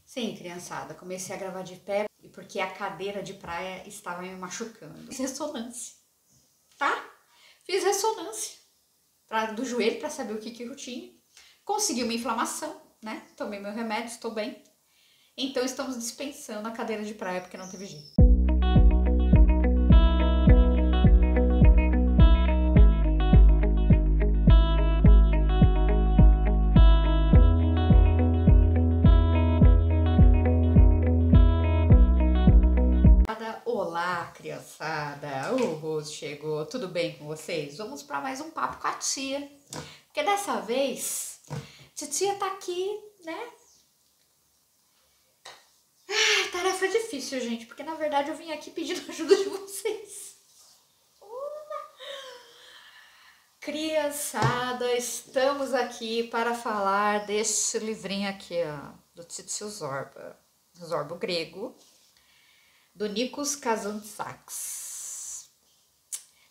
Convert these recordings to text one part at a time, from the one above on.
Sim, criançada, comecei a gravar de pé porque a cadeira de praia estava me machucando. Fiz ressonância, tá? Fiz ressonância do joelho para saber o que eu tinha. Consegui uma inflamação, né? Tomei meu remédio, estou bem. Então estamos dispensando a cadeira de praia porque não teve jeito. Olá, criançada! O Rose chegou, tudo bem com vocês? Vamos para mais um papo com a tia, porque dessa vez titia tá aqui, né? Tarefa difícil, gente, porque na verdade eu vim aqui pedindo ajuda de vocês. Criançada, estamos aqui para falar deste livrinho aqui, ó, do Titio Zorba, Zorba o Grego, do Nikos Kazantzakis.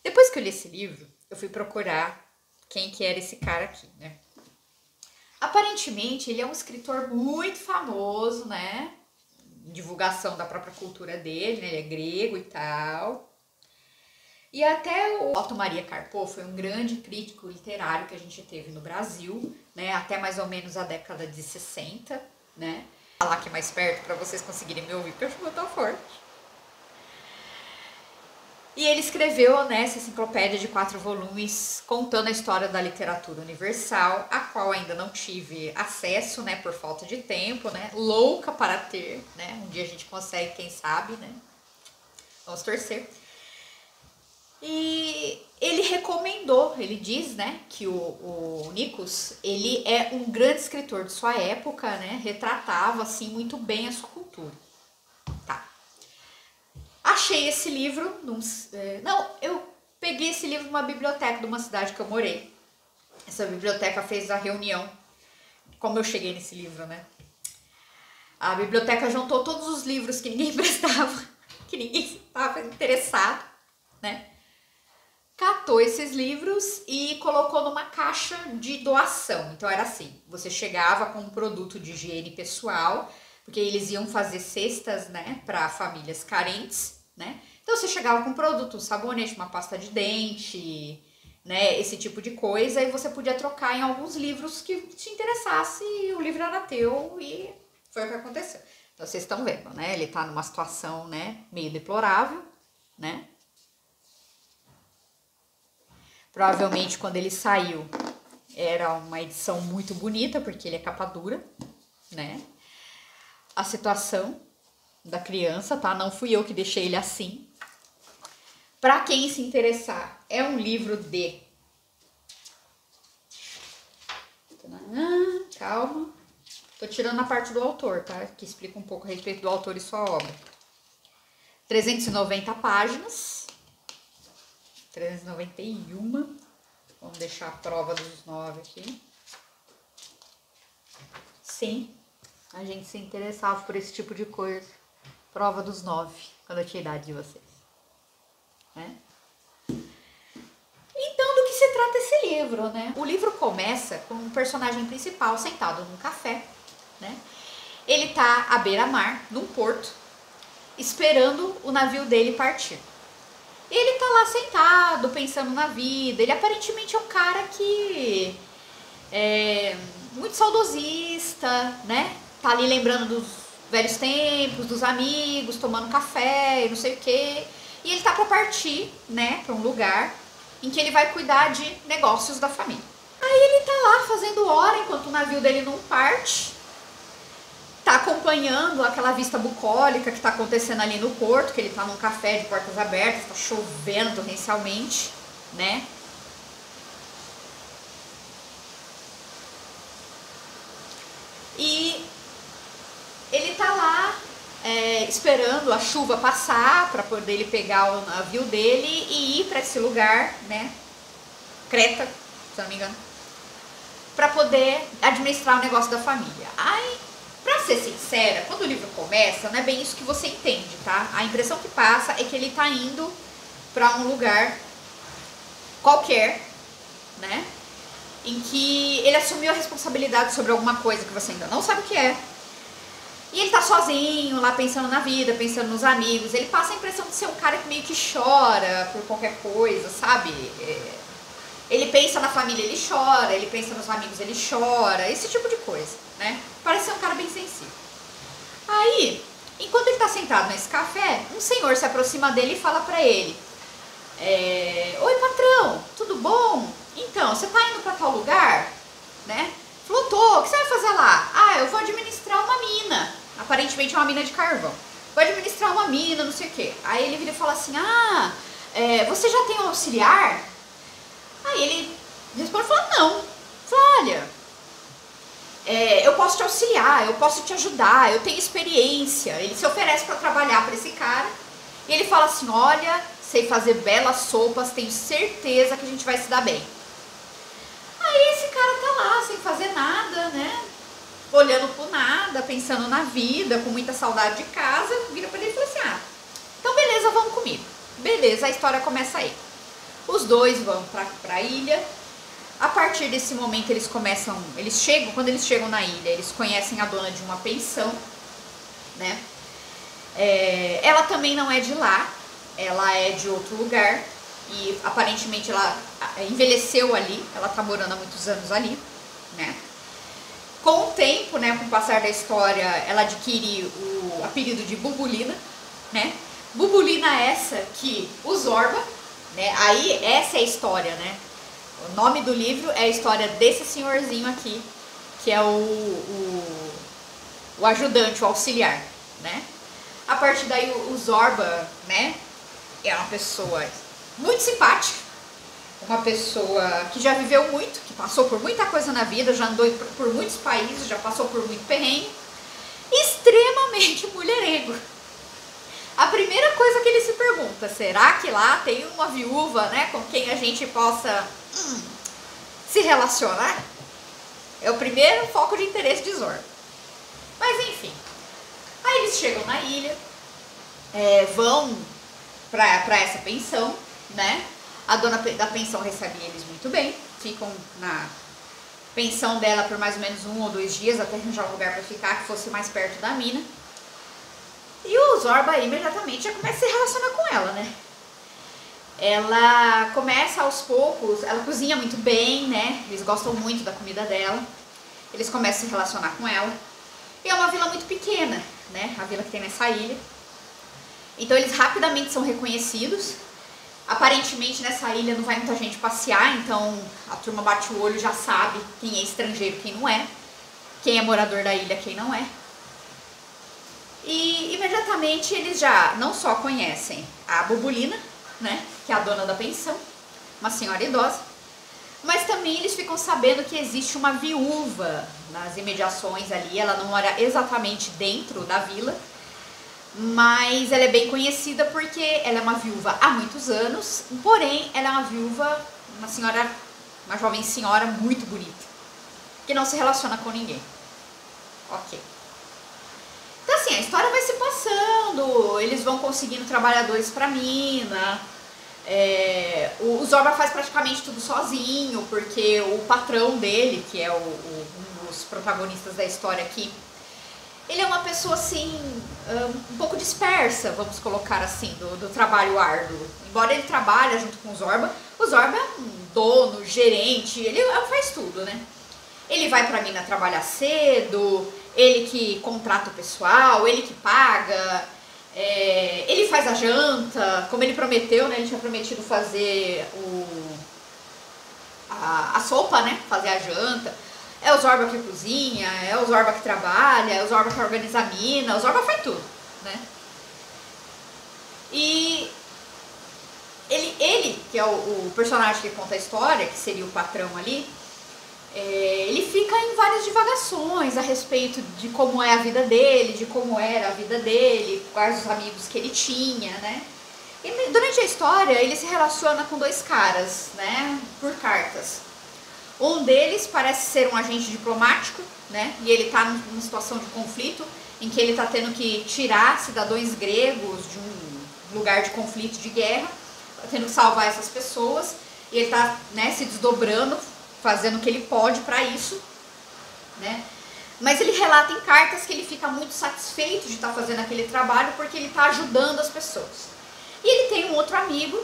Depois que eu li esse livro, eu fui procurar quem que era esse cara aqui, né? Aparentemente, ele é um escritor muito famoso, né? Divulgação da própria cultura dele, né? Ele é grego e tal. E até o Otto Maria Carpo foi um grande crítico literário que a gente teve no Brasil, né? Até mais ou menos a década de 60, né? Vou falar aqui mais perto para vocês conseguirem me ouvir, porque eu acho que eu tô forte. E ele escreveu, né, essa enciclopédia de 4 volumes contando a história da literatura universal, a qual ainda não tive acesso, né, por falta de tempo, né, louca para ter, né, um dia a gente consegue, quem sabe, né, vamos torcer. E ele recomendou, ele diz, né, que o Nikos, ele é um grande escritor de sua época, né, retratava, assim, muito bem a sua cultura. Achei esse livro, eu peguei esse livro numa biblioteca de uma cidade que eu morei. Essa biblioteca fez a reunião, como eu cheguei nesse livro, né? A biblioteca juntou todos os livros que ninguém prestava, que ninguém estava interessado, né? Catou esses livros e colocou numa caixa de doação. Então era assim, você chegava com um produto de higiene pessoal, porque eles iam fazer cestas, né, para famílias carentes, né? Então você chegava com um produto, um sabonete, uma pasta de dente, né, esse tipo de coisa, e você podia trocar em alguns livros que te interessasse, e o livro era teu, e foi o que aconteceu. Então vocês estão vendo, né? Ele tá numa situação, né, meio deplorável, né? Provavelmente quando ele saiu era uma edição muito bonita, porque ele é capa dura, né? A situação da criança, tá? Não fui eu que deixei ele assim. Para quem se interessar, é um livro de... Calma. Tô tirando a parte do autor, tá? Que explica um pouco a respeito do autor e sua obra. 390 páginas. 391. Vamos deixar a prova dos 9 aqui. Sim. A gente se interessava por esse tipo de coisa. Prova dos 9, quando eu tinha a idade de vocês. Né? Então, do que se trata esse livro, né? O livro começa com um personagem principal sentado num café, né? Ele tá à beira-mar, num porto, esperando o navio dele partir. Ele tá lá sentado, pensando na vida. Ele aparentemente é um cara que é muito saudosista, né? Tá ali lembrando dos velhos tempos, dos amigos, tomando café e não sei o quê. E ele tá pra partir, né, pra um lugar em que ele vai cuidar de negócios da família. Aí ele tá lá fazendo hora enquanto o navio dele não parte. Tá acompanhando aquela vista bucólica que tá acontecendo ali no porto, que ele tá num café de portas abertas, tá chovendo torrencialmente, né? E ele tá lá esperando a chuva passar para poder ele pegar o navio dele e ir para esse lugar, né? Creta, se não me engano, para poder administrar o negócio da família. Aí, pra ser sincera, quando o livro começa, não é bem isso que você entende, tá? A impressão que passa é que ele tá indo para um lugar qualquer, né? Em que ele assumiu a responsabilidade sobre alguma coisa que você ainda não sabe o que é. E ele tá sozinho, lá pensando na vida, pensando nos amigos. Ele passa a impressão de ser um cara que meio que chora por qualquer coisa, sabe? Ele pensa na família, ele chora, ele pensa nos amigos, ele chora, esse tipo de coisa, né? Parece ser um cara bem sensível. Aí, enquanto ele tá sentado nesse café, um senhor se aproxima dele e fala pra ele: oi, patrão, tudo bom? Então, você tá indo pra tal lugar? Né? Falou, tô, o que você vai fazer lá? Ah, eu vou administrar uma mina. Aparentemente é uma mina de carvão. Vou administrar uma mina, não sei o quê. Aí ele vira e fala assim, você já tem um auxiliar? Aí ele responde e fala, não. Fala, olha, eu posso te auxiliar, eu posso te ajudar, eu tenho experiência. Ele se oferece para trabalhar para esse cara. E ele fala assim, olha, sei fazer belas sopas, tenho certeza que a gente vai se dar bem. Aí esse cara tá lá, sem fazer nada, né? Olhando pro nada, pensando na vida, com muita saudade de casa, vira pra ele e fala assim, então beleza, vamos comigo. Beleza, a história começa aí. Os dois vão pra ilha. A partir desse momento quando eles chegam na ilha, eles conhecem a dona de uma pensão, né? Ela também não é de lá, ela é de outro lugar. E aparentemente ela envelheceu ali, ela tá morando há muitos anos ali, né? Com o tempo, né, com o passar da história, ela adquire o apelido de Bubulina, né? Bubulina essa que o Zorba, né? Aí essa é a história, né? O nome do livro é a história desse senhorzinho aqui, que é o ajudante, o auxiliar, né? A partir daí o Zorba, né, é uma pessoa muito simpática, uma pessoa que já viveu muito, que passou por muita coisa na vida, já andou por muitos países, já passou por muito perrengue, extremamente mulherengo. A primeira coisa que ele se pergunta, será que lá tem uma viúva, né, com quem a gente possa se relacionar? É o primeiro foco de interesse de Zorba. Mas enfim, aí eles chegam na ilha, vão para essa pensão, né? A dona da pensão recebe eles muito bem, ficam na pensão dela por mais ou menos 1 ou 2 dias até arranjar um lugar para ficar que fosse mais perto da mina. E o Zorba imediatamente já começa a se relacionar com ela, né? Ela começa aos poucos, ela cozinha muito bem, né? Eles gostam muito da comida dela. Eles começam a se relacionar com ela. E é uma vila muito pequena, né? A vila que tem nessa ilha. Então eles rapidamente são reconhecidos. Aparentemente nessa ilha não vai muita gente passear, então a turma bate o olho e já sabe quem é estrangeiro, quem não é. Quem é morador da ilha, quem não é. E imediatamente eles já não só conhecem a Bubulina, né, que é a dona da pensão, uma senhora idosa, mas também eles ficam sabendo que existe uma viúva nas imediações ali. Ela não mora exatamente dentro da vila, mas ela é bem conhecida porque ela é uma viúva há muitos anos, porém ela é uma viúva, uma jovem senhora muito bonita, que não se relaciona com ninguém. Ok. Então assim, a história vai se passando, eles vão conseguindo trabalhadores pra mina, o Zorba faz praticamente tudo sozinho, porque o patrão dele, que é um dos protagonistas da história aqui, ele é uma pessoa assim, um pouco dispersa, vamos colocar assim, do trabalho árduo. Embora ele trabalhe junto com o Zorba é um dono, gerente, ele faz tudo, né? Ele vai pra mina trabalhar cedo, ele que contrata o pessoal, ele que paga, ele faz a janta, como ele prometeu, né? Ele tinha prometido fazer a sopa, né? Fazer a janta. É o Zorba que cozinha, é o Zorba que trabalha, é o Zorba que organiza a mina, o Zorba faz tudo, né? E ele que é o personagem que conta a história, que seria o patrão ali, ele fica em várias divagações a respeito de como é a vida dele, de como era a vida dele, quais os amigos que ele tinha, né? E durante a história ele se relaciona com 2 caras, né, por cartas. Um deles parece ser um agente diplomático, né, e ele está numa situação de conflito, em que ele está tendo que tirar cidadãos gregos de um lugar de conflito, de guerra, tendo que salvar essas pessoas, e ele está, né, se desdobrando, fazendo o que ele pode para isso, né. Mas ele relata em cartas que ele fica muito satisfeito de estar fazendo aquele trabalho porque ele está ajudando as pessoas. E ele tem um outro amigo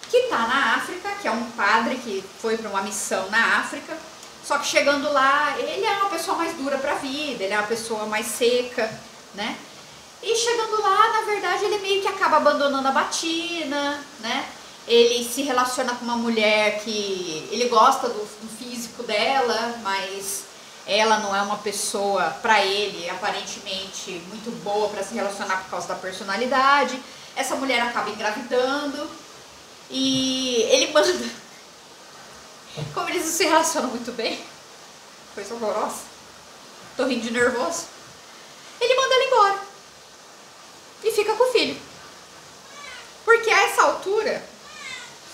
que está na África, que é um padre que foi para uma missão na África, só que chegando lá, ele é uma pessoa mais dura para a vida, ele é uma pessoa mais seca, né? E chegando lá, na verdade, ele meio que acaba abandonando a batina, né? Ele se relaciona com uma mulher que ele gosta do físico dela, mas ela não é uma pessoa, para ele, aparentemente muito boa para se relacionar por causa da personalidade. Essa mulher acaba engravidando e ele manda. Como eles não se relacionam muito bem, coisa horrorosa, tô rindo de nervoso, ele manda ela embora e fica com o filho. Porque a essa altura,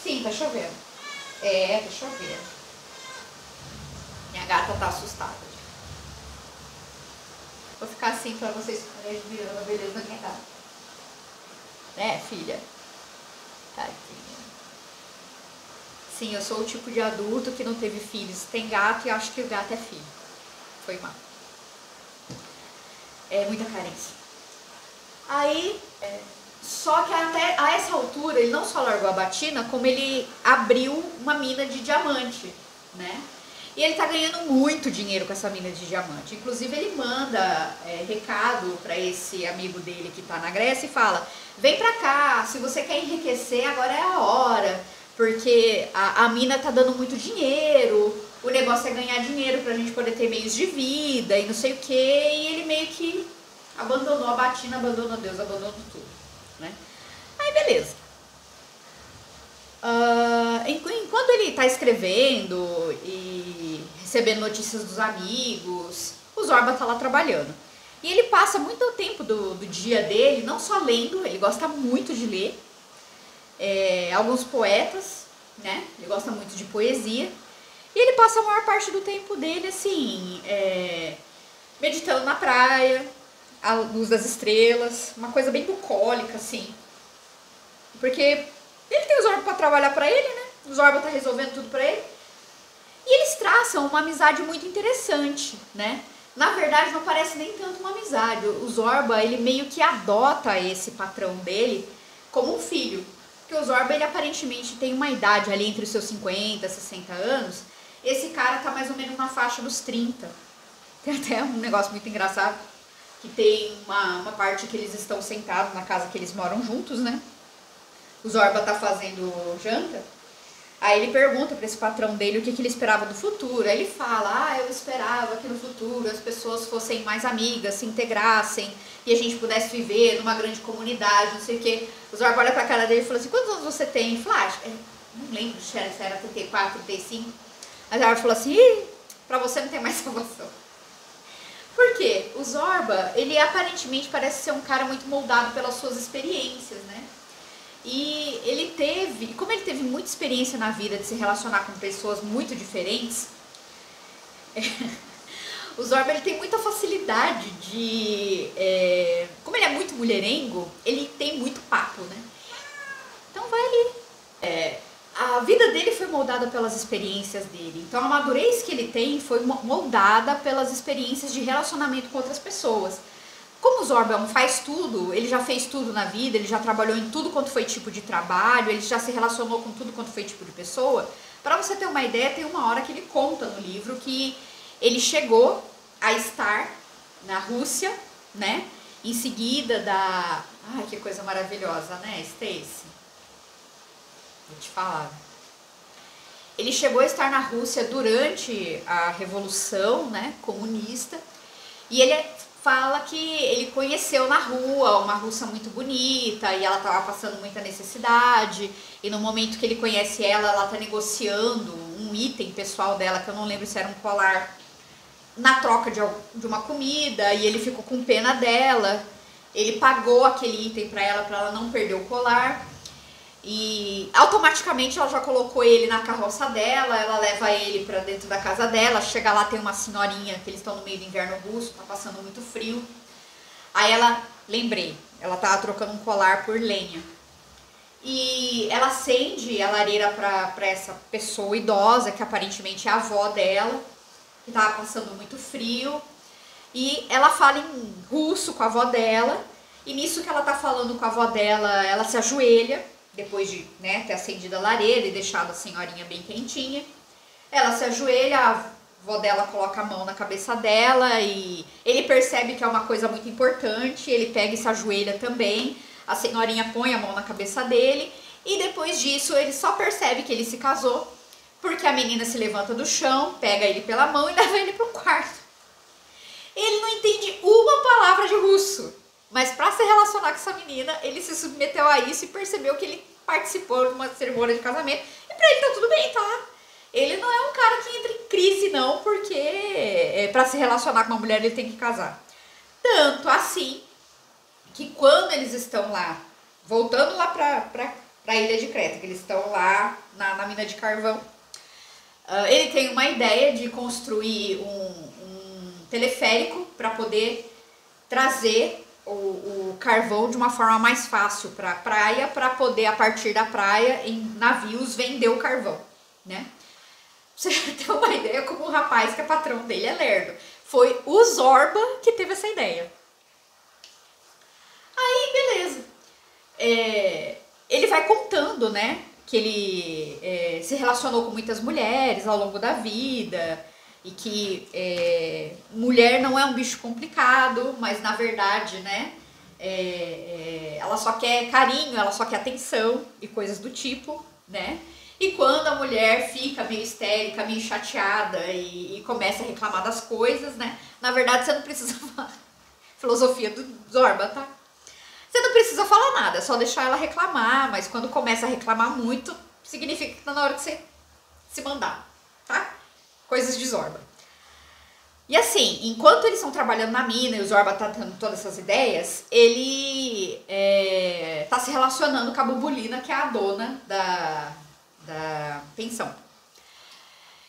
sim, tá chovendo. É, tá chovendo. Minha gata tá assustada. Vou ficar assim pra vocês ficarem admirando a beleza da minha gata. Né, filha? Tadinha. Sim, eu sou o tipo de adulto que não teve filhos. Tem gato e acho que o gato é filho. Foi mal. É muita carência. Aí, só que até a essa altura, ele não só largou a batina, como ele abriu uma mina de diamante, né? E ele tá ganhando muito dinheiro com essa mina de diamante. Inclusive, ele manda recado para esse amigo dele que tá na Grécia e fala: vem pra cá, se você quer enriquecer, agora é a hora. Porque a mina tá dando muito dinheiro, o negócio é ganhar dinheiro pra gente poder ter meios de vida e não sei o que. E ele meio que abandonou a batina, abandonou Deus, abandonou tudo, né? Aí beleza. Enquanto ele tá escrevendo e recebendo notícias dos amigos, o Zorba tá lá trabalhando. E ele passa muito tempo do dia dele, não só lendo, ele gosta muito de ler. Alguns poetas, né? Ele gosta muito de poesia. E ele passa a maior parte do tempo dele, assim, meditando na praia, à luz das estrelas, uma coisa bem bucólica, assim. Porque ele tem o Zorba pra trabalhar pra ele, né? O Zorba tá resolvendo tudo pra ele. E eles traçam uma amizade muito interessante, né? Na verdade, não parece nem tanto uma amizade. O Zorba, ele meio que adota esse patrão dele como um filho. Porque o Zorba, ele aparentemente tem uma idade ali entre os seus 50, 60 anos. Esse cara tá mais ou menos na faixa dos 30. Tem até um negócio muito engraçado, que tem uma parte que eles estão sentados na casa que eles moram juntos, né? O Zorba tá fazendo janta. Aí ele pergunta para esse patrão dele o que ele esperava do futuro. Aí ele fala: eu esperava que no futuro as pessoas fossem mais amigas, se integrassem e a gente pudesse viver numa grande comunidade, não sei o quê. O Zorba olha pra cara dele e fala assim: quantos anos você tem? Ele fala: não lembro se era 34, 35. Aí o Zorba falou assim: pra você não tem mais salvação. Por quê? O Zorba, ele aparentemente parece ser um cara muito moldado pelas suas experiências, né? E ele teve, como ele teve muita experiência na vida de se relacionar com pessoas muito diferentes, o Zorba, ele tem muita facilidade de, como ele é muito mulherengo, ele tem muito papo, né? Então vai ali. A vida dele foi moldada pelas experiências dele, então a madurez que ele tem foi moldada pelas experiências de relacionamento com outras pessoas. Como o Zorba é um faz tudo, ele já fez tudo na vida, ele já trabalhou em tudo quanto foi tipo de trabalho, ele já se relacionou com tudo quanto foi tipo de pessoa. Para você ter uma ideia, tem uma hora que ele conta no livro que ele chegou a estar na Rússia, né? Em seguida da... Ai, que coisa maravilhosa, né, Stacy? Vou te falar. Ele chegou a estar na Rússia durante a Revolução, né, comunista, e ele fala que ele conheceu na rua uma russa muito bonita e ela estava passando muita necessidade, e no momento que ele conhece ela tá negociando um item pessoal dela, que eu não lembro se era um colar, na troca de uma comida, e ele ficou com pena dela. Ele pagou aquele item para ela não perder o colar, e automaticamente ela já colocou ele na carroça dela, ela leva ele para dentro da casa dela. Chega lá, tem uma senhorinha, que eles estão no meio do inverno russo, tá passando muito frio. Aí ela tava trocando um colar por lenha. E ela acende a lareira para essa pessoa idosa, que aparentemente é a avó dela, que tava passando muito frio. E ela fala em russo com a avó dela. E nisso que ela tá falando com a avó dela, ela se ajoelha, depois de, né, ter acendido a lareira e deixado a senhorinha bem quentinha. Ela se ajoelha, a avó dela coloca a mão na cabeça dela e ele percebe que é uma coisa muito importante, ele pega e se ajoelha também. A senhorinha põe a mão na cabeça dele e depois disso ele só percebe que ele se casou, porque a menina se levanta do chão, pega ele pela mão e leva ele pro quarto. Ele não entende uma palavra de russo, mas para se relacionar com essa menina, ele se submeteu a isso e percebeu que ele participou de uma cerimônia de casamento e pra ele tá tudo bem, tá? Ele não é um cara que entra em crise não, porque para se relacionar com uma mulher ele tem que casar. Tanto assim que quando eles estão lá, voltando lá pra ilha de Creta, que eles estão lá na mina de carvão, ele tem uma ideia de construir um teleférico para poder trazer o carvão de uma forma mais fácil para a praia, para poder, a partir da praia, em navios, vender o carvão, né? Você já tem uma ideia como o rapaz que é patrão dele é lerdo. Foi o Zorba que teve essa ideia. Aí, beleza. Ele vai contando, né, que ele se relacionou com muitas mulheres ao longo da vida e que mulher não é um bicho complicado, mas na verdade, né, ela só quer carinho, ela só quer atenção e coisas do tipo, né? E quando a mulher fica meio histérica, meio chateada e começa a reclamar das coisas, né? Na verdade, você não precisa falar. Filosofia do Zorba, tá? Você não precisa falar nada, é só deixar ela reclamar, mas quando começa a reclamar muito, significa que tá na hora de você se mandar, tá? Coisas de Zorba. E assim, enquanto eles estão trabalhando na mina e o Zorba tá dando todas essas ideias, ele tá se relacionando com a Bubulina, que é a dona da pensão.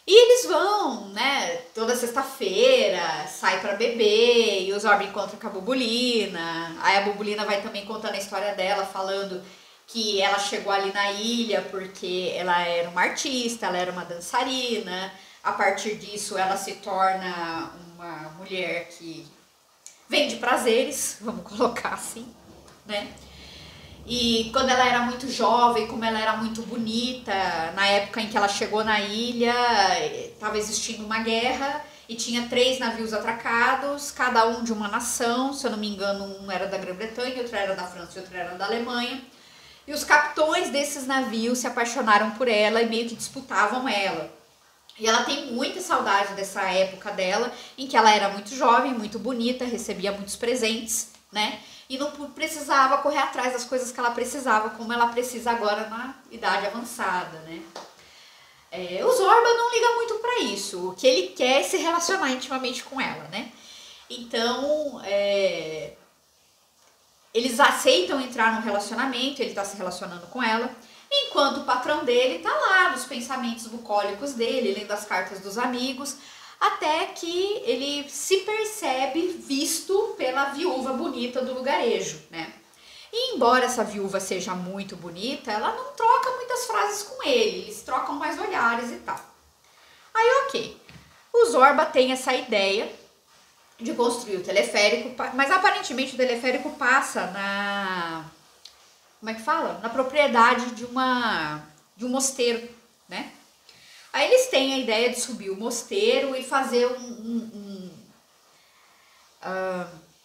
E eles vão, né, toda sexta-feira, sai pra beber, e o Zorba encontra com a Bubulina. Aí a Bubulina vai também contando a história dela, falando que ela chegou ali na ilha porque ela era uma artista, ela era uma dançarina. A partir disso, ela se torna uma mulher que vende prazeres, vamos colocar assim, né? E quando ela era muito jovem, como ela era muito bonita, na época em que ela chegou na ilha, estava existindo uma guerra e tinha 3 navios atracados, cada um de uma nação, se eu não me engano, um era da Grã-Bretanha, outro era da França e outro era da Alemanha. E os capitães desses navios se apaixonaram por ela e meio que disputavam ela. E ela tem muita saudade dessa época dela, em que ela era muito jovem, muito bonita, recebia muitos presentes, né? E não precisava correr atrás das coisas que ela precisava, como ela precisa agora na idade avançada, né? O Zorba não liga muito pra isso, o que ele quer é se relacionar intimamente com ela, né? Então, eles aceitam entrar num relacionamento, ele tá se relacionando com ela, enquanto o patrão dele tá lá nos pensamentos bucólicos dele, lendo as cartas dos amigos, até que ele se percebe visto pela viúva bonita do lugarejo, né? E embora essa viúva seja muito bonita, ela não troca muitas frases com ele, eles trocam mais olhares e tal. Aí, ok, o Zorba tem essa ideia de construir o teleférico, mas aparentemente o teleférico passa na... como é que fala? Na propriedade de um mosteiro, né? Aí eles têm a ideia de subir o mosteiro e fazer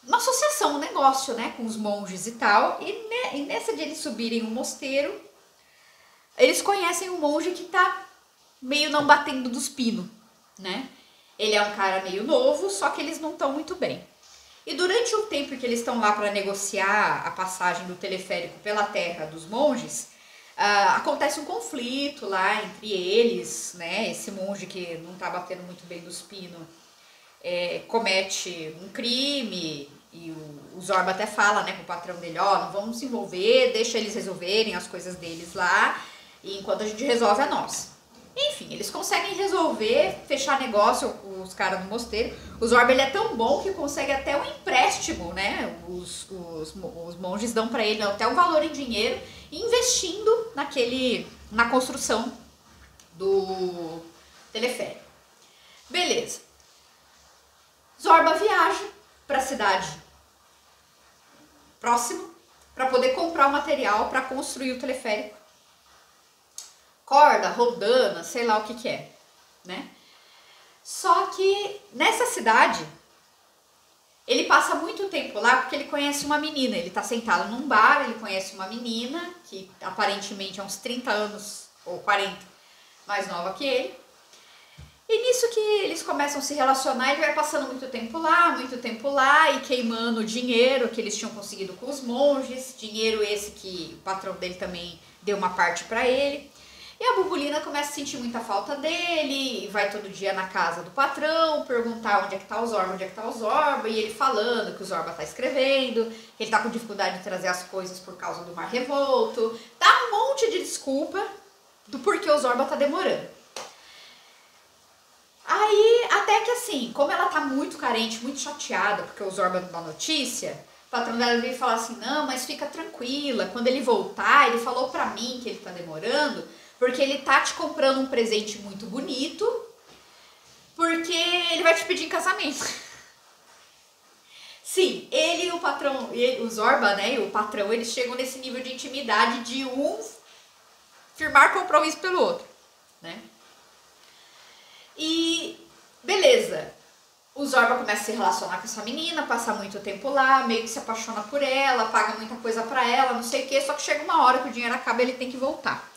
uma associação, um negócio, né, com os monges e tal. E nessa de eles subirem o mosteiro, eles conhecem um monge que tá meio não batendo dos pinos, né? Ele é um cara meio novo, só que eles não estão muito bem. E durante o tempo que eles estão lá para negociar a passagem do teleférico pela terra dos monges, acontece um conflito lá entre eles, né? Esse monge que não tá batendo muito bem dos pinos comete um crime e o Zorba até fala, né, com o patrão dele, ó, não vamos se envolver, deixa eles resolverem as coisas deles lá, e enquanto a gente resolve a nossa. Enfim, eles conseguem resolver, fechar negócio com os caras do mosteiro. O Zorba, ele é tão bom que consegue até um empréstimo, né? Os monges dão para ele até um valor em dinheiro, investindo na construção do teleférico. Beleza. Zorba viaja para a cidade próxima para poder comprar o material para construir o teleférico. Corda, rodana, sei lá o que é, né? Só que nessa cidade, ele passa muito tempo lá porque ele conhece uma menina. Ele tá sentado num bar, ele conhece uma menina que aparentemente é uns 30 anos ou 40 mais nova que ele. E nisso que eles começam a se relacionar, ele vai passando muito tempo lá e queimando o dinheiro que eles tinham conseguido com os monges. Dinheiro esse que o patrão dele também deu uma parte para ele. E a Bubulina começa a sentir muita falta dele, vai todo dia na casa do patrão, perguntar onde é que tá o Zorba, e ele falando que o Zorba tá escrevendo, que ele tá com dificuldade de trazer as coisas por causa do mar revolto, dá um monte de desculpa do porquê o Zorba tá demorando. Aí, até que assim, como ela tá muito carente, muito chateada, porque o Zorba não dá notícia, o patrão dela veio falar assim, não, mas fica tranquila, quando ele voltar, ele falou pra mim que ele tá demorando, porque ele tá te comprando um presente muito bonito, porque ele vai te pedir em casamento. Sim, ele e o patrão, o Zorba, né, e o patrão, eles chegam nesse nível de intimidade de um firmar compromisso pelo outro, né? E beleza, o Zorba começa a se relacionar com essa menina, passa muito tempo lá, meio que se apaixona por ela, paga muita coisa pra ela, não sei o que, só que chega uma hora que o dinheiro acaba e ele tem que voltar.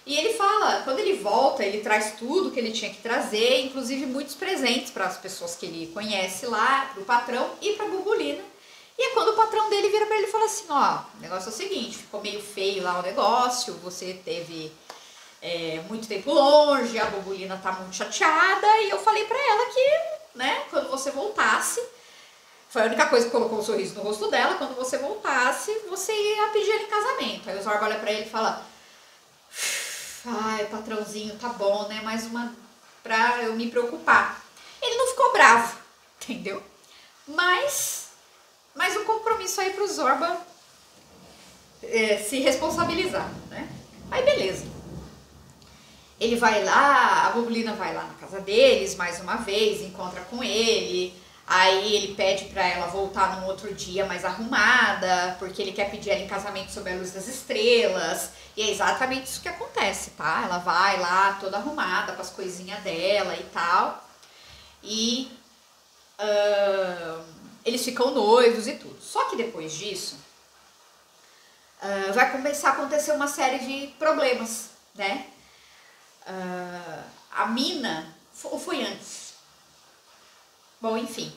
E ele fala, quando ele volta, ele traz tudo que ele tinha que trazer, inclusive muitos presentes para as pessoas que ele conhece lá, pro patrão e pra Bubulina. E é quando o patrão dele vira pra ele e fala assim, ó, o negócio é o seguinte, ficou meio feio lá o negócio, você teve muito tempo longe, a Bubulina tá muito chateada, e eu falei pra ela que, né, quando você voltasse, foi a única coisa que colocou um sorriso no rosto dela, quando você voltasse, você ia pedir ela em casamento. Aí o Zorba olha pra ele e fala, ai, patrãozinho, tá bom, né? Mais uma pra eu me preocupar. Ele não ficou bravo, entendeu? Mas mais um compromisso aí pro Zorba se responsabilizar, né? Aí beleza. Ele vai lá, a Bubulina vai lá na casa deles mais uma vez, encontra com ele. Aí ele pede pra ela voltar num outro dia mais arrumada, porque ele quer pedir ela em casamento sob a luz das estrelas. E é exatamente isso que acontece, tá? Ela vai lá toda arrumada, com as coisinhas dela e tal. E eles ficam noivos e tudo. Só que depois disso, vai começar a acontecer uma série de problemas, né? A mina, ou foi antes? Bom, enfim.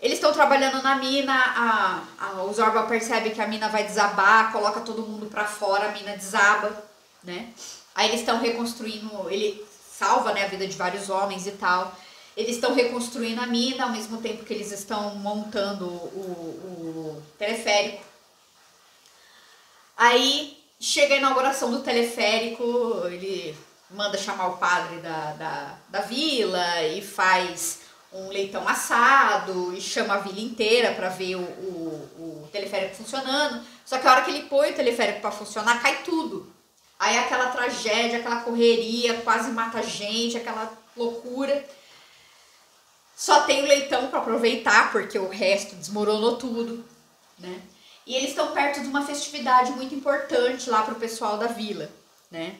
Eles estão trabalhando na mina, o Zorba percebe que a mina vai desabar, coloca todo mundo pra fora, a mina desaba, né? Aí eles estão reconstruindo, ele salva, né, a vida de vários homens e tal. Eles estão reconstruindo a mina ao mesmo tempo que eles estão montando o teleférico. Aí chega a inauguração do teleférico, ele manda chamar o padre da vila e faz um leitão assado e chama a vila inteira para ver o teleférico funcionando. Só que a hora que ele põe o teleférico para funcionar, cai tudo. Aí aquela tragédia, aquela correria, quase mata gente, aquela loucura. Só tem o leitão para aproveitar, porque o resto desmoronou tudo, né? E eles estão perto de uma festividade muito importante lá pro pessoal da vila, né?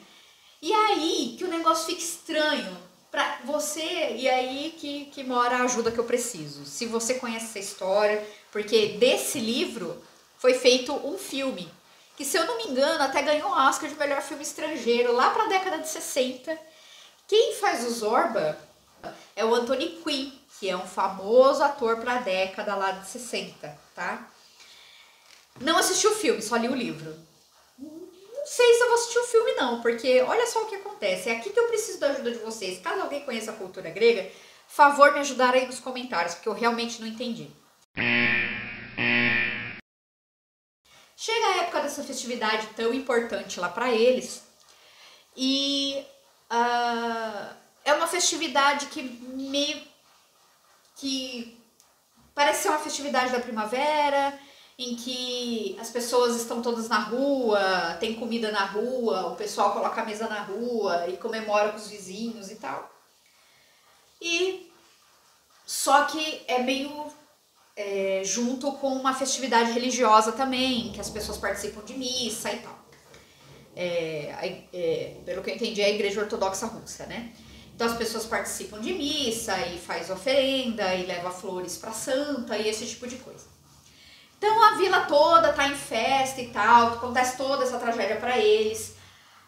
E aí que o negócio fica estranho pra você, e aí que mora a ajuda que eu preciso. Se você conhece essa história, porque desse livro foi feito um filme, que se eu não me engano até ganhou um Oscar de melhor filme estrangeiro lá pra década de 60. Quem faz o Zorba é o Anthony Quinn, que é um famoso ator pra década lá de 60, tá? Não assisti o filme, só li o livro. Não sei se eu vou assistir o filme não, porque olha só o que acontece. É aqui que eu preciso da ajuda de vocês. Caso alguém conheça a cultura grega, favor me ajudar aí nos comentários, porque eu realmente não entendi. Chega a época dessa festividade tão importante lá pra eles, e é uma festividade que parece ser uma festividade da primavera, em que as pessoas estão todas na rua, tem comida na rua, o pessoal coloca a mesa na rua e comemora com os vizinhos e tal. E Só que é meio junto com uma festividade religiosa também, que as pessoas participam de missa e tal. Pelo que eu entendi, é a Igreja Ortodoxa Russa, né? Então as pessoas participam de missa e faz oferenda e leva flores pra santa e esse tipo de coisa. Então a vila toda tá em festa e tal, acontece toda essa tragédia pra eles.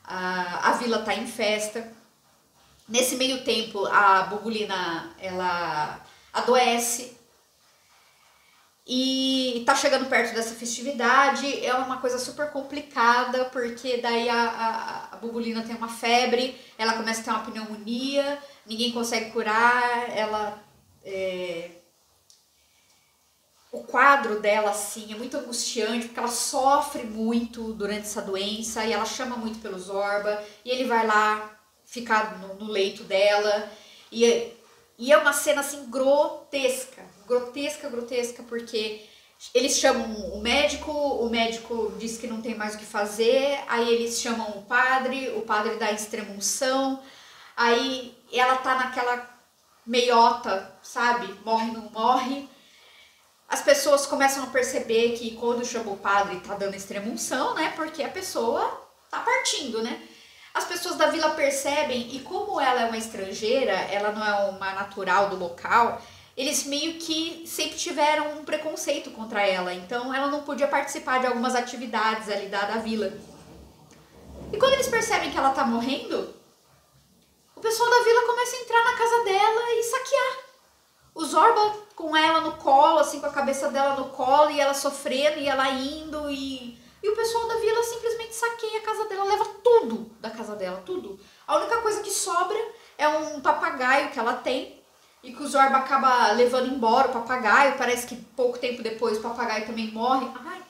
A vila tá em festa. Nesse meio tempo, a Bubulina, ela adoece. E tá chegando perto dessa festividade, é uma coisa super complicada, porque daí a Bubulina tem uma febre, ela começa a ter uma pneumonia, ninguém consegue curar, o quadro dela, assim, é muito angustiante, porque ela sofre muito durante essa doença, e ela chama muito pelo Zorba, e ele vai lá ficar no leito dela, e é uma cena, assim, grotesca, porque eles chamam o médico diz que não tem mais o que fazer, aí eles chamam o padre dá extrema-unção, aí ela tá naquela meiota, sabe, morre, não morre. As pessoas começam a perceber que quando chama o padre tá dando extrema-unção, né, porque a pessoa tá partindo, né. As pessoas da vila percebem, e como ela é uma estrangeira, ela não é uma natural do local, eles meio que sempre tiveram um preconceito contra ela, então ela não podia participar de algumas atividades ali da vila. E quando eles percebem que ela tá morrendo, o pessoal da vila começa a entrar na casa dela e saquear. O Zorba com ela no colo, assim, com a cabeça dela no colo, e ela sofrendo, e ela indo, e o pessoal da vila simplesmente saqueia a casa dela, leva tudo da casa dela, tudo. A única coisa que sobra é um papagaio que ela tem, e que o Zorba acaba levando embora o papagaio, parece que pouco tempo depois o papagaio também morre. Ai,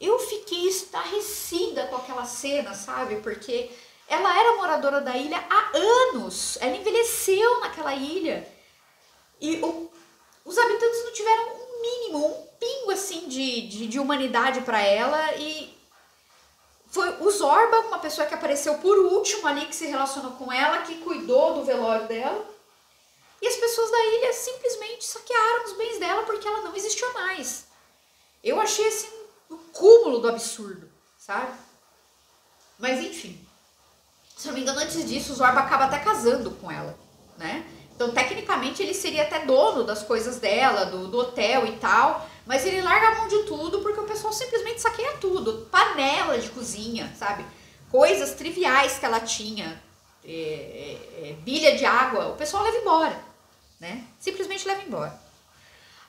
eu fiquei estarrecida com aquela cena, sabe? Porque ela era moradora da ilha há anos, ela envelheceu naquela ilha, e os habitantes não tiveram um mínimo, um pingo assim de humanidade para ela, e foi o Zorba, uma pessoa que apareceu por último ali, que se relacionou com ela, que cuidou do velório dela. E as pessoas da ilha simplesmente saquearam os bens dela porque ela não existiu mais. Eu achei assim o cúmulo do absurdo, sabe? Mas enfim, se não me engano, antes disso o Zorba acaba até casando com ela, né? Então tecnicamente ele seria até dono das coisas dela, do hotel e tal, mas ele larga a mão de tudo porque o pessoal simplesmente saqueia tudo. Panela de cozinha, sabe? Coisas triviais que ela tinha, bilha de água, o pessoal leva embora. Né? Simplesmente leva embora.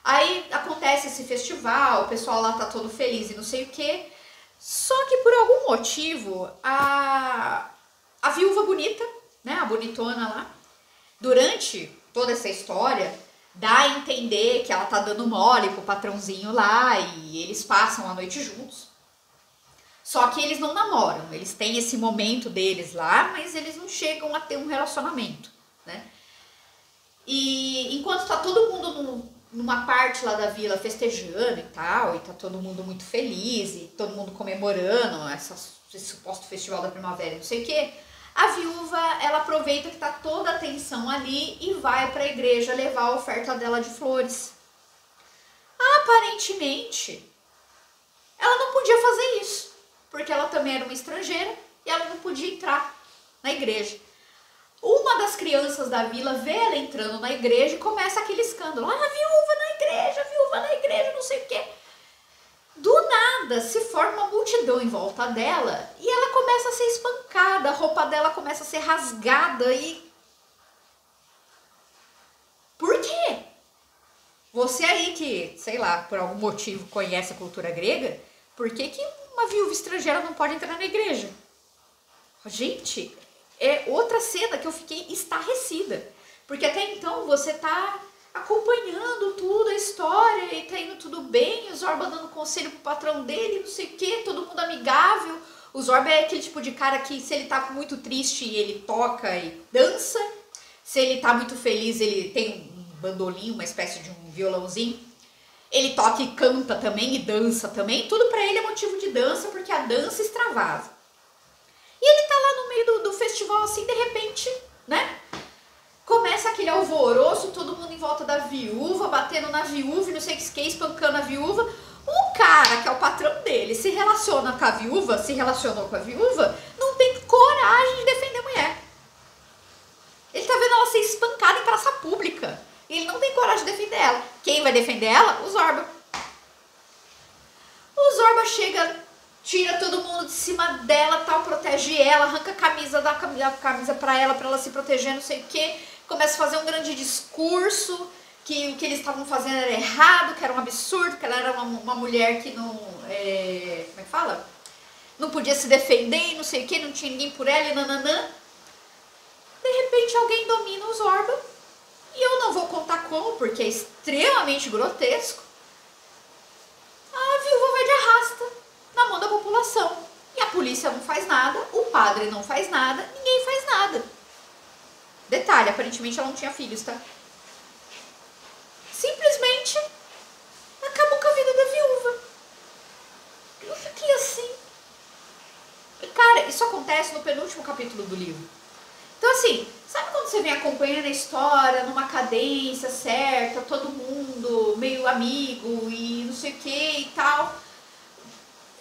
Aí acontece esse festival, o pessoal lá tá todo feliz e não sei o que. Só que por algum motivo a viúva bonita, né, a bonitona lá, durante toda essa história, dá a entender que ela tá dando mole pro patrãozinho lá e eles passam a noite juntos. Só que eles não namoram, eles têm esse momento deles lá, mas eles não chegam a ter um relacionamento, né? E enquanto tá todo mundo numa parte lá da vila festejando e tal, e tá todo mundo muito feliz, e todo mundo comemorando esse suposto festival da primavera e não sei o que, a viúva, ela aproveita que tá toda a atenção ali e vai pra igreja levar a oferta dela de flores. Aparentemente, ela não podia fazer isso, porque ela também era uma estrangeira e ela não podia entrar na igreja. Uma das crianças da vila vê ela entrando na igreja e começa aquele escândalo. Ah, viúva na igreja, não sei o quê. Do nada se forma uma multidão em volta dela e ela começa a ser espancada, a roupa dela começa a ser rasgada e... Por quê? Você aí que, sei lá, por algum motivo conhece a cultura grega, por que uma viúva estrangeira não pode entrar na igreja? Gente... É outra cena que eu fiquei estarrecida, porque até então você tá acompanhando tudo, a história, e tá indo tudo bem, o Zorba dando conselho pro patrão dele, não sei o que, todo mundo amigável. O Zorba é aquele tipo de cara que se ele tá muito triste, ele toca e dança, se ele tá muito feliz, ele tem um bandolim, uma espécie de um violãozinho, ele toca e canta também, e dança também, tudo pra ele é motivo de dança, porque a dança extravasa. E ele tá lá no meio do festival, assim, de repente, né? Começa aquele alvoroço, todo mundo em volta da viúva, batendo na viúva e não sei o que, espancando a viúva. O cara, que é o patrão dele, se relacionou com a viúva, não tem coragem de defender a mulher. Ele tá vendo ela ser espancada em praça pública. E ele não tem coragem de defender ela. Quem vai defender ela? O Zorba. O Zorba chega, tira todo mundo de cima dela, tal, protege ela, arranca a camisa, dá a camisa pra ela se proteger, não sei o que. Começa a fazer um grande discurso, que o que eles estavam fazendo era errado, que era um absurdo, que ela era uma mulher que não... como é que fala? Não podia se defender, não sei o que, não tinha ninguém por ela, e nananã. De repente alguém domina o Zorba, e eu não vou contar como, porque é extremamente grotesco. A viúva vai de arrasta na mão da população. E a polícia não faz nada, o padre não faz nada, ninguém faz nada. Detalhe, aparentemente ela não tinha filhos, tá? Simplesmente acabou com a vida da viúva. Eu fiquei assim. E, cara, isso acontece no penúltimo capítulo do livro. Então, assim, sabe quando você vem acompanhando a história numa cadência certa, todo mundo meio amigo e não sei o que e tal?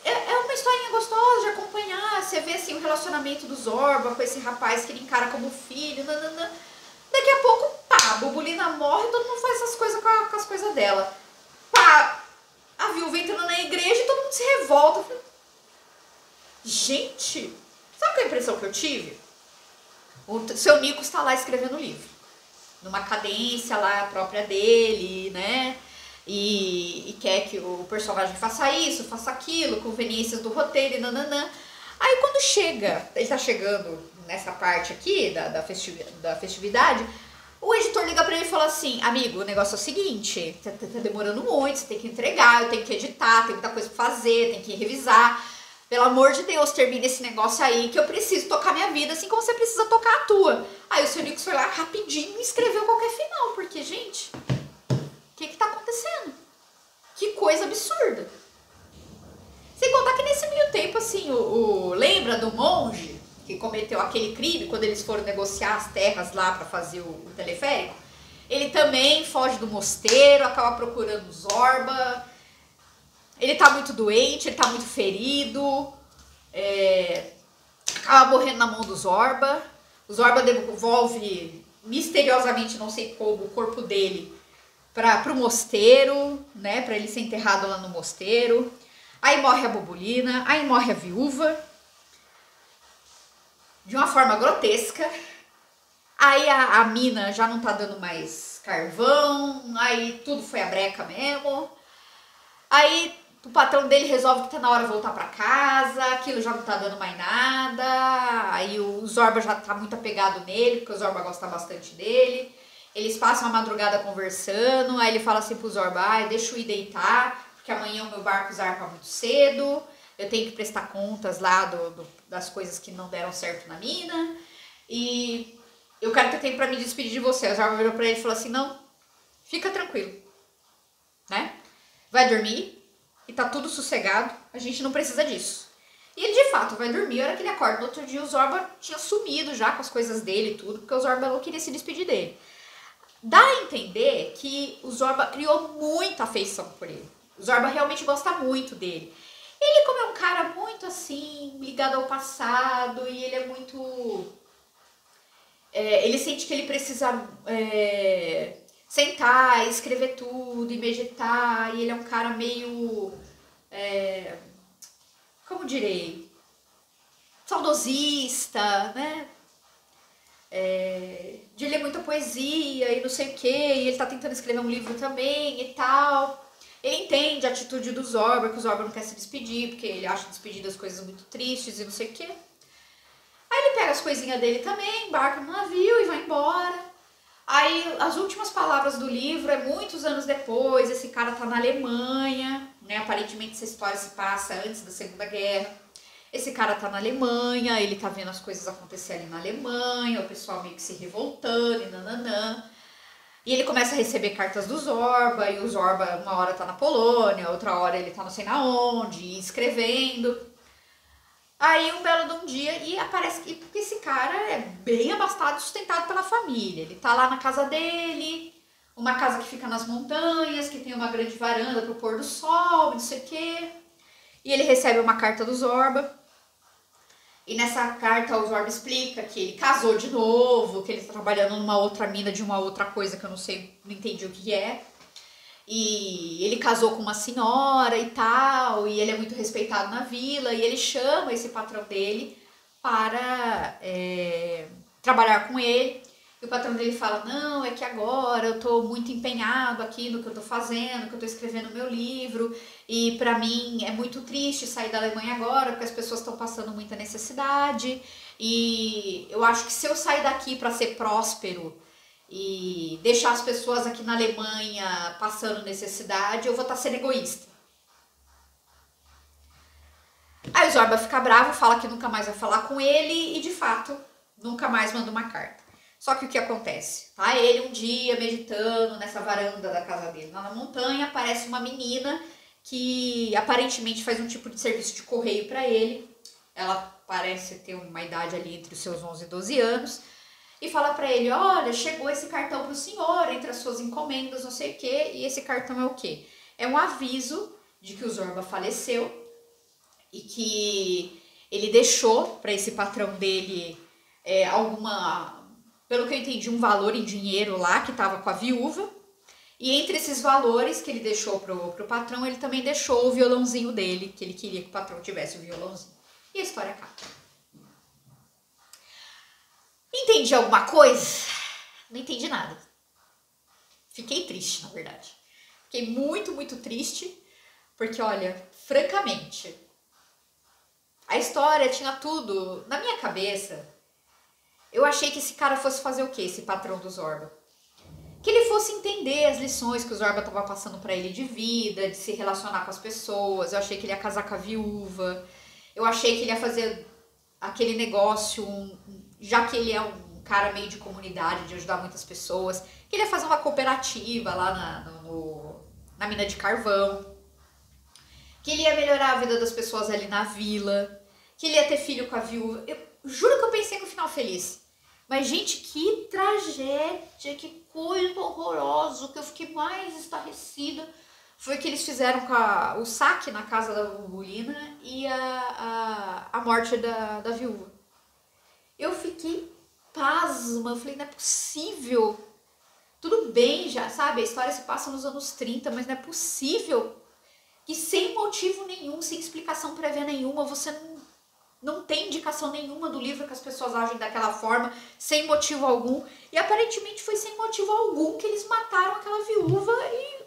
É uma historinha gostosa de acompanhar. Você vê, assim, o relacionamento do Zorba com esse rapaz que ele encara como filho, nananã. Daqui a pouco, pá, a Bubulina morre e todo mundo faz essas coisas com as coisas dela. Pá, a viúva entrando na igreja e todo mundo se revolta. Gente, sabe qual é a impressão que eu tive? O seu Nico está lá escrevendo o livro, numa cadência lá própria dele, né? E quer que o personagem faça isso, faça aquilo, conveniências do roteiro e nananã. Aí quando chega, ele tá chegando nessa parte aqui da festividade, o editor liga pra ele e fala assim: amigo, o negócio é o seguinte, tá demorando muito, você tem que entregar, eu tenho que editar, tem muita coisa pra fazer, tem que revisar. Pelo amor de Deus, termina esse negócio aí que eu preciso tocar minha vida assim como você precisa tocar a tua. Aí o seu Nico foi lá rapidinho e escreveu qualquer final, porque, gente, o que tá acontecendo? Que coisa absurda. Sem contar que nesse meio tempo, assim, lembra do monge que cometeu aquele crime quando eles foram negociar as terras lá para fazer o teleférico? Ele também foge do mosteiro, acaba procurando o Zorba. Ele tá muito doente, ele tá muito ferido, acaba morrendo na mão do Zorba. O Zorba devolve misteriosamente, não sei como, o corpo dele pro mosteiro, né, pra ele ser enterrado lá no mosteiro. Aí morre a Bubulina, aí morre a viúva, de uma forma grotesca. Aí a mina já não tá dando mais carvão, aí tudo foi a breca mesmo. Aí o patrão dele resolve que tá na hora de voltar pra casa, aquilo já não tá dando mais nada. Aí o Zorba já tá muito apegado nele, porque o Zorba gosta bastante dele. Eles passam a madrugada conversando, aí ele fala assim pro Zorba: ai, deixa eu ir deitar, porque amanhã o meu barco zarpa muito cedo, eu tenho que prestar contas lá das coisas que não deram certo na mina, e eu quero ter tempo pra me despedir de você. O Zorba virou pra ele e falou assim: não, fica tranquilo, né? Vai dormir e tá tudo sossegado, a gente não precisa disso. E ele de fato vai dormir. A hora que ele acorda no outro dia, o Zorba tinha sumido já com as coisas dele e tudo, porque o Zorba não queria se despedir dele. Dá a entender que o Zorba criou muita afeição por ele. O Zorba realmente gosta muito dele. Ele, como é um cara muito assim, ligado ao passado, e ele é muito... ele sente que ele precisa sentar, escrever tudo e meditar, e ele é um cara meio... como direi? Saudosista, né? De ler muita poesia e não sei o que, e ele tá tentando escrever um livro também e tal. Ele entende a atitude do Zorba, que o Zorba não quer se despedir, porque ele acha despedir das coisas muito tristes e não sei o que. Aí ele pega as coisinhas dele também, embarca no navio e vai embora. Aí as últimas palavras do livro é muitos anos depois, esse cara tá na Alemanha, né? Aparentemente essa história se passa antes da Segunda Guerra. Esse cara tá na Alemanha, ele tá vendo as coisas acontecerem na Alemanha, o pessoal meio que se revoltando e nananã. E ele começa a receber cartas do Zorba, e o Zorba uma hora tá na Polônia, outra hora ele tá não sei na onde, escrevendo. Aí um belo de um dia, e aparece que esse cara é bem abastado e sustentado pela família. Ele tá lá na casa dele, uma casa que fica nas montanhas, que tem uma grande varanda pro pôr do sol, não sei o quê. E ele recebe uma carta do Zorba. E nessa carta o Zorba explica que ele casou de novo, que ele tá trabalhando numa outra mina de uma outra coisa que eu não sei, não entendi o que é. E ele casou com uma senhora e tal, e ele é muito respeitado na vila, e ele chama esse patrão dele para trabalhar com ele. E o patrão dele fala, não, é que agora eu tô muito empenhado aqui no que eu tô fazendo, que eu tô escrevendo meu livro, e pra mim é muito triste sair da Alemanha agora, porque as pessoas estão passando muita necessidade, e eu acho que se eu sair daqui para ser próspero e deixar as pessoas aqui na Alemanha passando necessidade, eu vou estar sendo egoísta. Aí o Zorba fica bravo, fala que nunca mais vai falar com ele e de fato nunca mais manda uma carta. Só que o que acontece? Tá ele um dia meditando nessa varanda da casa dele lá na montanha, aparece uma menina que aparentemente faz um tipo de serviço de correio para ele. Ela parece ter uma idade ali entre os seus 11 e 12 anos. E fala pra ele, olha, chegou esse cartão pro senhor, entre as suas encomendas, não sei o quê. E esse cartão é o quê? É um aviso de que o Zorba faleceu e que ele deixou para esse patrão dele pelo que eu entendi, um valor em dinheiro lá que tava com a viúva. E entre esses valores que ele deixou pro patrão, ele também deixou o violãozinho dele, que ele queria que o patrão tivesse o violãozinho. E a história acaba. Entendi alguma coisa? Não entendi nada. Fiquei triste, na verdade. Fiquei muito, muito triste, porque, olha, francamente, a história tinha tudo. Na minha cabeça, eu achei que esse cara fosse fazer o quê, esse patrão do Zorba? Que ele fosse entender as lições que o Zorba estava passando para ele de vida, de se relacionar com as pessoas. Eu achei que ele ia casar com a viúva. Eu achei que ele ia fazer aquele negócio, já que ele é um cara meio de comunidade, de ajudar muitas pessoas, que ele ia fazer uma cooperativa lá na mina de carvão, que ele ia melhorar a vida das pessoas ali na vila, que ele ia ter filho com a viúva. Eu juro que eu pensei no final feliz. Mas, gente, que tragédia, que coisa horrorosa. O que eu fiquei mais estarrecida foi que eles fizeram com o saque na casa da Burbulina e a morte da viúva. Eu fiquei pasma, eu falei, não é possível. Tudo bem já, sabe, a história se passa nos anos 30, mas não é possível que sem motivo nenhum, sem explicação prévia nenhuma, você não tem indicação nenhuma do livro que as pessoas agem daquela forma, sem motivo algum. E aparentemente foi sem motivo algum que eles mataram aquela viúva e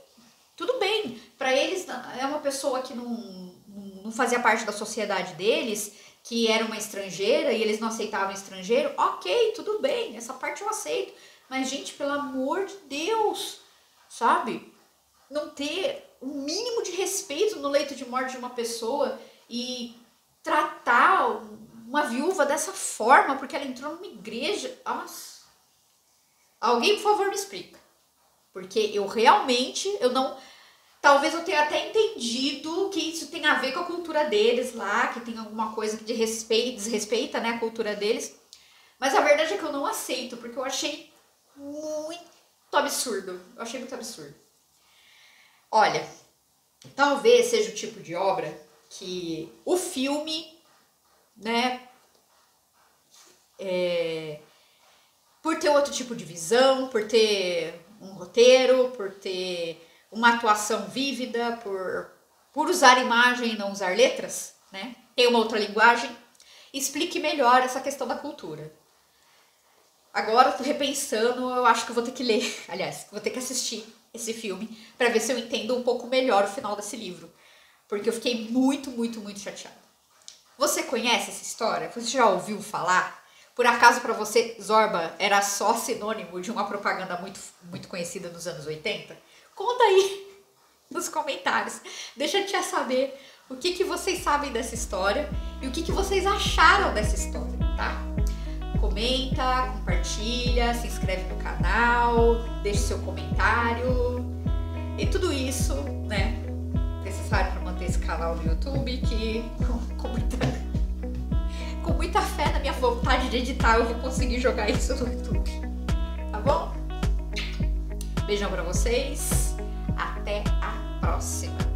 tudo bem. Pra eles, é uma pessoa que não fazia parte da sociedade deles, que era uma estrangeira e eles não aceitavam estrangeiro. Ok, tudo bem, essa parte eu aceito. Mas, gente, pelo amor de Deus, sabe? Não ter um mínimo de respeito no leito de morte de uma pessoa e tratar uma viúva dessa forma porque ela entrou numa igreja. Nossa. Alguém, por favor, me explica. Porque eu realmente, talvez eu tenha até entendido que isso tem a ver com a cultura deles lá, que tem alguma coisa que desrespeita, né, a cultura deles. Mas a verdade é que eu não aceito, porque eu achei muito absurdo. Eu achei muito absurdo. Olha, talvez seja o tipo de obra que o filme, né, por ter outro tipo de visão, por ter um roteiro, por ter uma atuação vívida, por usar imagem e não usar letras, né, tem uma outra linguagem, explique melhor essa questão da cultura. Agora, tô repensando, eu acho que eu vou ter que ler, aliás, vou ter que assistir esse filme para ver se eu entendo um pouco melhor o final desse livro. Porque eu fiquei muito, muito, muito chateada. Você conhece essa história? Você já ouviu falar? Por acaso para você, Zorba era só sinônimo de uma propaganda muito, muito conhecida nos anos 80? Conta aí nos comentários. Deixa eu te saber o que vocês sabem dessa história e o que vocês acharam dessa história, tá? Comenta, compartilha, se inscreve no canal, deixe seu comentário e tudo isso, né, necessário para manter esse canal no YouTube, que comentar com muita fé na minha vontade de editar, eu vou conseguir jogar isso no YouTube. Tá bom? Beijão pra vocês. Até a próxima.